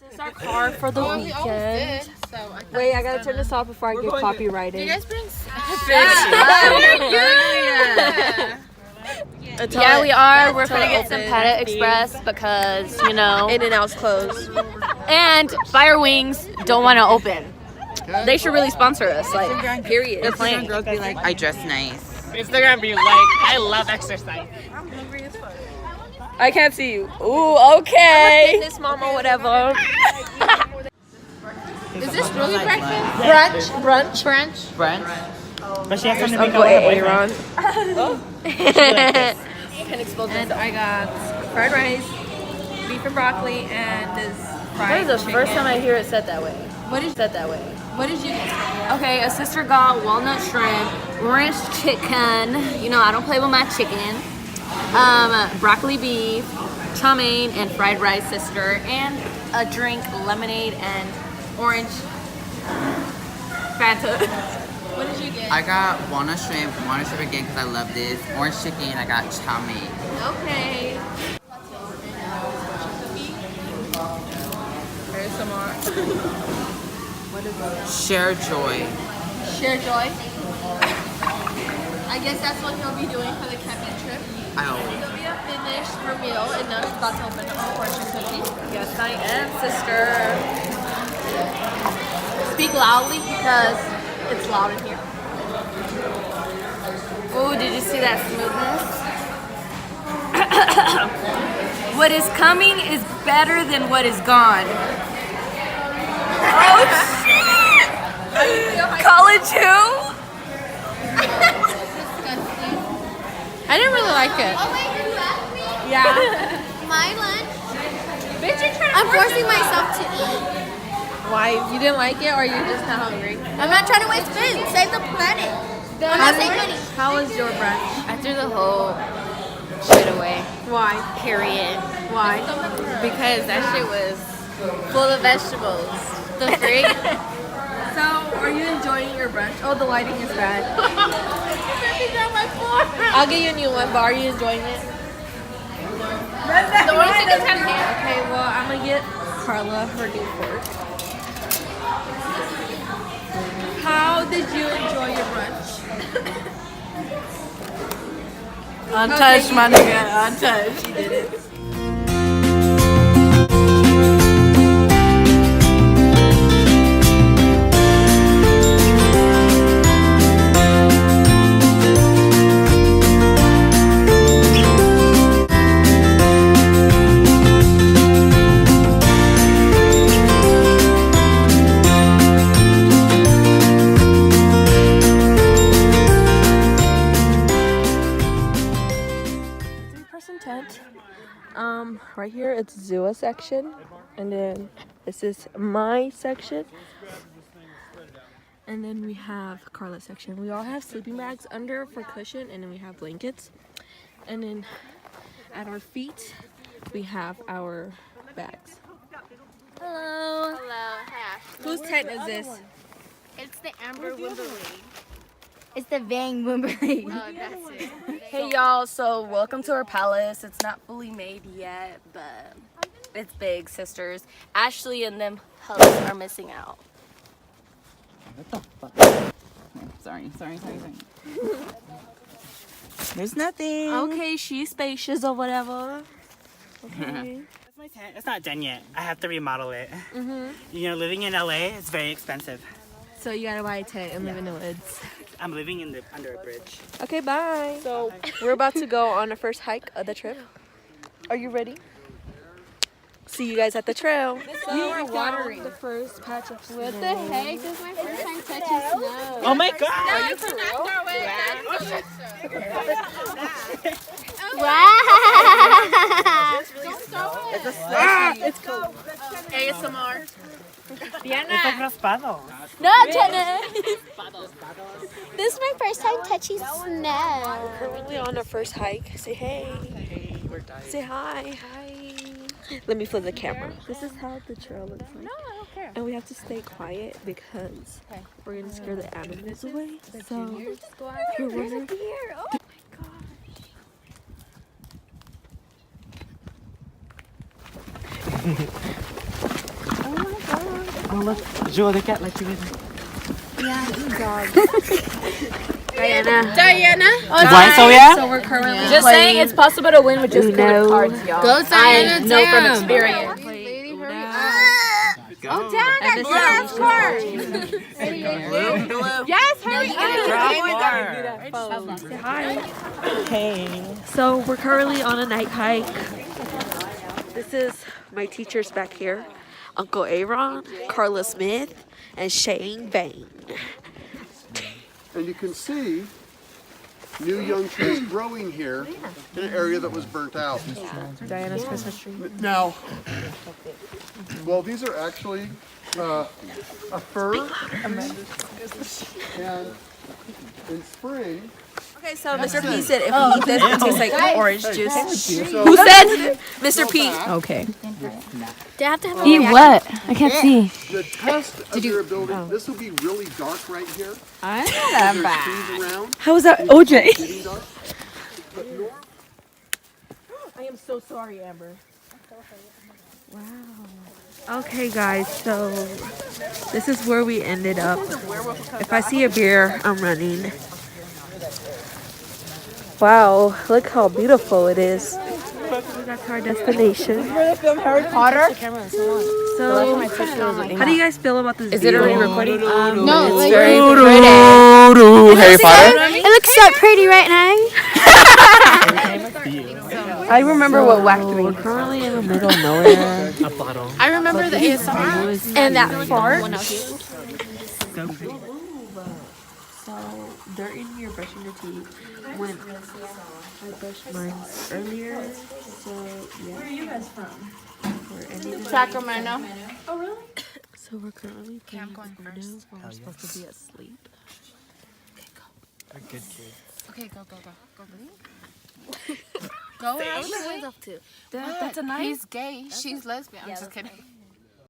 This is our car for the weekend. Wait, I gotta turn this off before I get copyrighted. You guys bring fish? Yeah, we are. We're gonna get some Panda Express because, you know, In-N-Out's closed. and Fire Wings don't want to open. They should really sponsor us. Like, period. They're playing. Girls be like, I dress nice. Instagram be like, I love exercise. I can't see you. Ooh, okay. Fitness mom or whatever. Is this really breakfast? Brunch. Brunch? But she has something to Uncle go with her Aaron. And I got fried rice, beef and broccoli, and this fried This is the first time I hear it said that way. What is Said that way. What did you get? Okay, a sister got walnut shrimp, orange chicken. You know, I don't play with my chicken. Broccoli beef, chow mein, and fried rice, sister, and a drink, lemonade, and orange Fanta. What did you get? I got walnut shrimp again because I love this. Orange chicken, I got chow mein. Okay. Here's some more. Share joy. Share joy. I guess that's what he'll be doing for the camping trip. I always. It'll be a finished her meal, and now she's about to open a fortune cookie. Yes, I am, sister. Speak loudly because it's loud in here. Oh, did you see that smoothness? What is coming is better than what is gone. Oh shit! College who? I didn't really like it. Oh wait, you asked me? Yeah. My lunch? Bitch, you're trying to I'm forcing myself to eat. Why? You didn't like it or you're just not hungry? I'm not trying to waste food. Save the planet. I'm not saving money. How was your brunch? I threw the whole shit away. Why? Period. Why? Because that shit was full of vegetables. The frig. So, are you enjoying your brunch? Oh, the lighting is bad. I'll get you a new one, but are you enjoying it? The orange chicken's kind of here. Okay, well, I'm gonna get Carla her new fork. How did you enjoy your brunch? Untouched, my nigga. Untouched. She did it. Tent. Right here it's Zua section, and then this is my section, and then we have Carla section. We all have sleeping bags under for cushion, and then we have blankets, and then at our feet we have our bags. Hello. Hello. Hi, Ashley. Whose tent is this? It's the Amber Wimberly. It's the Vang Wimberly. Oh, that's it. Hey y'all, so welcome to our palace. It's not fully made yet, but it's big, sisters. Ashley and them hoes are missing out. What the fuck? Sorry. There's nothing. Okay, she's spacious or whatever. Okay. That's my tent. It's not done yet. I have to remodel it. You know, living in LA is very expensive. So you gotta buy a tent and live in the woods. I'm living under a bridge. Okay, bye. So we're about to go on the first hike of the trip. Are you ready? See you guys at the trail. We are watering. The first patch of snow. What the heck? This is my first time touching snow. Oh my god! Wow. It's cold. ASMR. It's like raspado. No, Jenna. This is my first time touching snow. Currently on the first hike. Say hey. Say hi. Let me flip the camera. This is how the trail looks like. No, I don't care. And we have to stay quiet because we're gonna scare the animals away. So if you're wondering, Here. Oh. look. Jewel, look at like you did. Diana. What, so yeah? So we're currently Just saying, it's possible to win with just good cards, y'all. Go Diana, Know from experience. Oh, damn, that last card. Yes, hurry up. Hi. Hey. So we're currently on a night hike. This is my teachers back here. Uncle Aaron, Carla Smith, and Shane Bain. And you can see new young trees growing here in an area that was burnt out. Diana's Christmas tree. Now, well, these are actually a fir. And in spring, Okay, so Mr. P said if we eat this, it tastes like orange juice. so Who said? Mr. P. Okay. Do I have to have a Eat what? I can't see. the test of your ability, this will be really dark right here. I'm There's trees around, How was that, OJ? getting dark. But I am so sorry, Amber. Wow. Okay, guys, so this is where we ended up. If I see a bear, I'm running. Wow, look how beautiful it is. That's our destination. Harry Potter. So, how do you guys feel about this Is it view? already recording? No, It's like, very Harry Potter? it looks so pretty right now. I remember what whacked We're me. currently in the middle of nowhere. A bottle. I remember the ASMR and that fart. So they're in here brushing their teeth. When I brushed mine earlier, so yeah. Where are you guys from? Sacramento. So we're currently playing Uno while we're supposed to be asleep. A good kid. Okay, go. Go. Go. That's a knife. He's gay. She's lesbian. I'm just kidding.